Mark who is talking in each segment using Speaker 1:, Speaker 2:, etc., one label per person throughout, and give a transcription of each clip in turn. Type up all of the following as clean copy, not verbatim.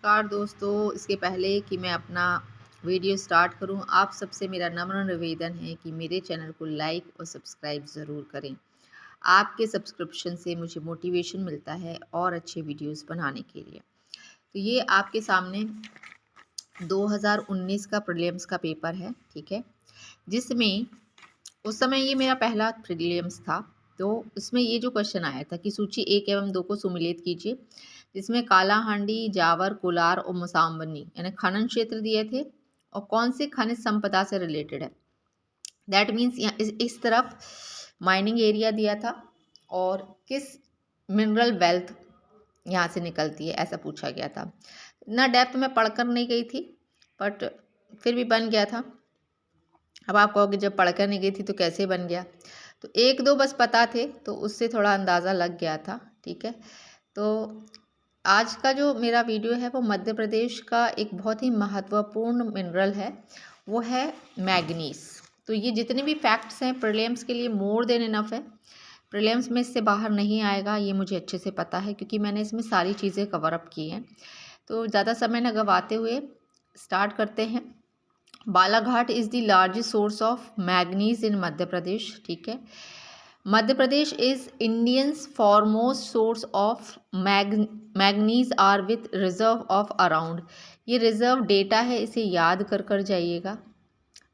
Speaker 1: नमस्कार दोस्तों। इसके पहले कि मैं अपना वीडियो स्टार्ट करूं, आप सबसे मेरा नम्र निवेदन है कि मेरे चैनल को लाइक और सब्सक्राइब ज़रूर करें। आपके सब्सक्रिप्शन से मुझे मोटिवेशन मिलता है और अच्छे वीडियोस बनाने के लिए। तो ये आपके सामने 2019 का प्रीलिम्स का पेपर है, ठीक है, जिसमें उस समय ये मेरा पहला प्रीलिम्स था। तो उसमें ये जो क्वेश्चन आया था कि सूची 1 एवं 2 को सुमेलित कीजिए, जिसमें कालाहांडी, जावर, कोलार और मुसाम्बनी यानी खनन क्षेत्र दिए थे और कौन से खनिज संपदा से रिलेटेड है। दैट मीन्स इस तरफ माइनिंग एरिया दिया था और किस मिनरल वेल्थ यहाँ से निकलती है, ऐसा पूछा गया था। इतना डेप्थ में पढ़कर नहीं गई थी, बट फिर भी बन गया था। अब आप कहोगे जब पढ़कर नहीं गई थी तो कैसे बन गया। तो 1-2 बस पता थे, तो उससे थोड़ा अंदाज़ा लग गया था, ठीक है। तो आज का जो मेरा वीडियो है वो मध्य प्रदेश का एक बहुत ही महत्वपूर्ण मिनरल है, वो है मैग्नीज। तो ये जितने भी फैक्ट्स हैं प्रीलिम्स के लिए मोर देन इनफ है। प्रीलिम्स में इससे बाहर नहीं आएगा, ये मुझे अच्छे से पता है क्योंकि मैंने इसमें सारी चीज़ें कवर अप की हैं। तो ज़्यादा समय न गवाते हुए स्टार्ट करते हैं। Balaghat is the largest source of manganese in Madhya Pradesh, ठीक है। Madhya Pradesh is Indians foremost source of manganese are with reserve of around. ये रिजर्व डेटा है, इसे याद कर जाइएगा।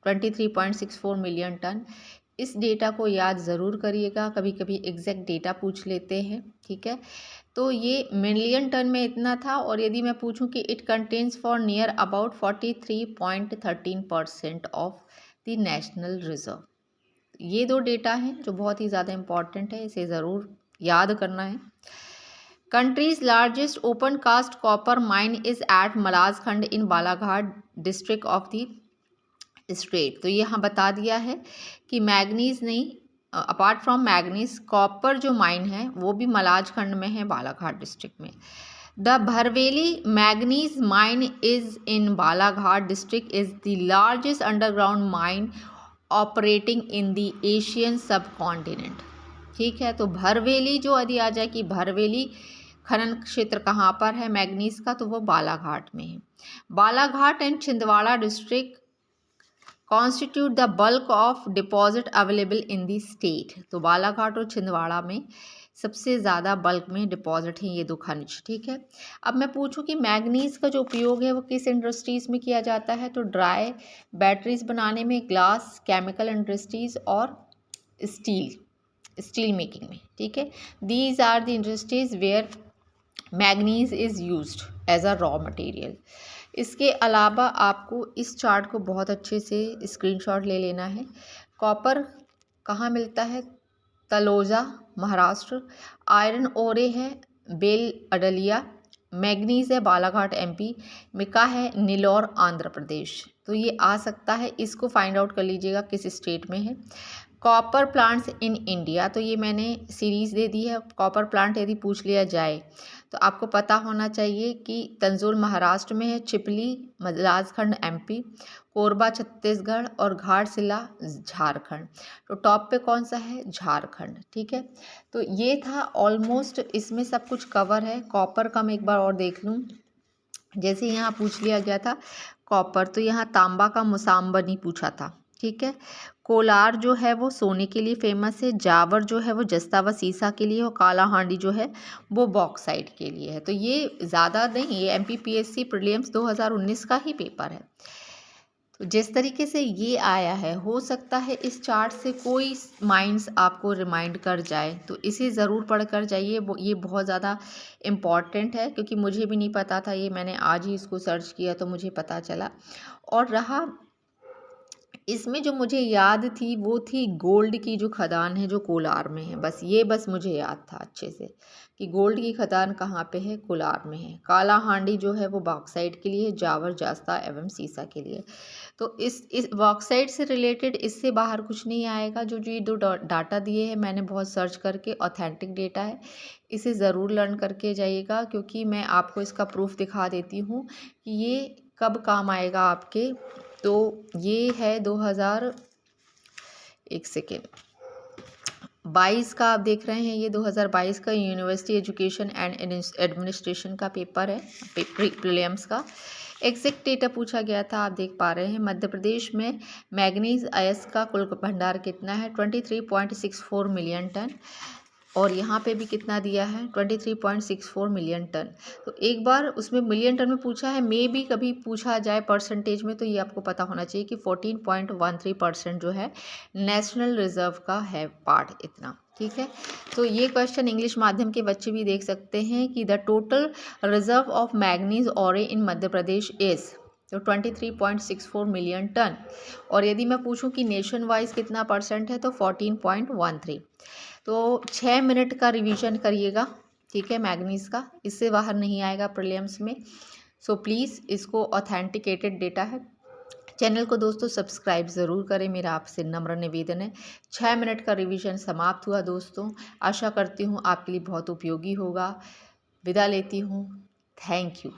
Speaker 1: 23.64 मिलियन टन। इस डेटा को याद ज़रूर करिएगा, कभी कभी एग्जैक्ट डेटा पूछ लेते हैं, ठीक है। तो ये मिलियन टन में इतना था, और यदि मैं पूछूं कि it contains for near about 43.13% of the national reserve. ये दो डेटा हैं जो बहुत ही ज़्यादा इम्पॉर्टेंट है, इसे ज़रूर याद करना है। Countries largest open cast copper mine is at Malajkhand in Balaghat district of the state. तो यहाँ बता दिया है कि मैग्नीज नहीं, अपार्ट फ्रॉम मैग्नीज कॉपर जो माइन है वो भी मलाजखंड में है, बालाघाट डिस्ट्रिक्ट में। The Bharweli manganese mine is in Balaghat district is the largest underground mine operating in the Asian subcontinent, ठीक है। तो भरवेली जो यदि आ जाए कि भरवेली खनन क्षेत्र कहाँ पर है मैग्नीज का, तो वो बालाघाट में है। Balaghat and Chhindwara district constitute the bulk of deposit available in the state. तो बालाघाट और छिंदवाड़ा में सबसे ज़्यादा बल्क में डिपॉजिट हैं ये दो खनिज, ठीक है। अब मैं पूछूं कि मैग्नीज का जो उपयोग है वो किस इंडस्ट्रीज़ में किया जाता है, तो ड्राई बैटरीज बनाने में, ग्लास, केमिकल इंडस्ट्रीज़ और स्टील मेकिंग में, ठीक है। These are the industries where manganese is used as a raw material. इसके अलावा आपको इस चार्ट को बहुत अच्छे से स्क्रीनशॉट ले लेना है। कॉपर कहाँ मिलता है, तलोजा महाराष्ट्र। आयरन ओरे है बेल अडलिया। मैग्नीज है बालाघाट एमपी। मिका है नीलौर आंध्र प्रदेश। तो ये आ सकता है, इसको फाइंड आउट कर लीजिएगा किस स्टेट में है। कॉपर प्लांट्स इन इंडिया, तो ये मैंने सीरीज़ दे दी है। कॉपर प्लांट यदि पूछ लिया जाए तो आपको पता होना चाहिए कि तंजौर महाराष्ट्र में है, चिपली मलाजखंड एमपी, कोरबा छत्तीसगढ़ और घाटशिला झारखंड। तो टॉप पे कौन सा है, झारखंड, ठीक है। तो ये था ऑलमोस्ट, इसमें सब कुछ कवर है। कॉपर का मैं एक बार और देख लूँ। जैसे यहाँ पूछ लिया गया था कॉपर, तो यहाँ तांबा का मुसाम्बनी पूछा था, ठीक है। कोलार जो है वो सोने के लिए फेमस है। जावर जो है वो जस्ता व सीसा के लिए, और काला हांडी जो है वो बॉक्साइट के लिए है। तो ये ज़्यादा नहीं, ये एमपीपीएससी प्रीलिम्स 2019 का ही पेपर है। तो जिस तरीके से ये आया है, हो सकता है इस चार्ट से कोई माइंड्स आपको रिमाइंड कर जाए, तो इसे ज़रूर पढ़ कर जाइए। ये बहुत ज़्यादा इम्पॉर्टेंट है क्योंकि मुझे भी नहीं पता था, ये मैंने आज ही इसको सर्च किया तो मुझे पता चला। और रहा इसमें जो मुझे याद थी वो थी गोल्ड की जो खदान है जो कोलार में है, बस मुझे याद था अच्छे से कि गोल्ड की खदान कहाँ पे है, कोलार में है। काला हांडी जो है वो बॉक्साइट के लिए, जावर जास्ता एवं सीसा के लिए। तो इस बॉक्साइट से रिलेटेड इससे बाहर कुछ नहीं आएगा। जो ये दो डाटा दिए हैं मैंने बहुत सर्च करके, ऑथेंटिक डेटा है, इसे ज़रूर लर्न करके जाइएगा क्योंकि मैं आपको इसका प्रूफ दिखा देती हूँ कि ये कब काम आएगा आपके। तो ये है 2000, एक सेकेंड, 22 का आप देख रहे हैं, ये 2022 का यूनिवर्सिटी एजुकेशन एंड एडमिनिस्ट्रेशन का पेपर है, प्रीलिम्स का। एग्जैक्ट डेटा पूछा गया था, आप देख पा रहे हैं। मध्य प्रदेश में मैग्नीज अयस्क का कुल भंडार कितना है? 23.64 मिलियन टन। और यहाँ पे भी कितना दिया है? 23.64 मिलियन टन। तो एक बार उसमें मिलियन टन में पूछा है, मे भी कभी पूछा जाए परसेंटेज में, तो ये आपको पता होना चाहिए कि 14.13% जो है नेशनल रिजर्व का है पार्ट, इतना। ठीक है, तो ये क्वेश्चन इंग्लिश माध्यम के बच्चे भी देख सकते हैं कि the total reserve of manganese ओरे इन मध्य प्रदेश इज, तो 23.64 मिलियन टन। और यदि मैं पूछूं कि नेशन वाइज कितना परसेंट है, तो 14.13। तो 6 मिनट का रिवीजन करिएगा, ठीक है, मैग्नीज का, इससे बाहर नहीं आएगा प्रीलिम्स में। सो प्लीज़, इसको ऑथेंटिकेटेड डेटा है। चैनल को दोस्तों सब्सक्राइब ज़रूर करें, मेरा आपसे नम्र निवेदन है। 6 मिनट का रिवीजन समाप्त हुआ दोस्तों, आशा करती हूँ आपके लिए बहुत उपयोगी होगा। विदा लेती हूँ, थैंक यू।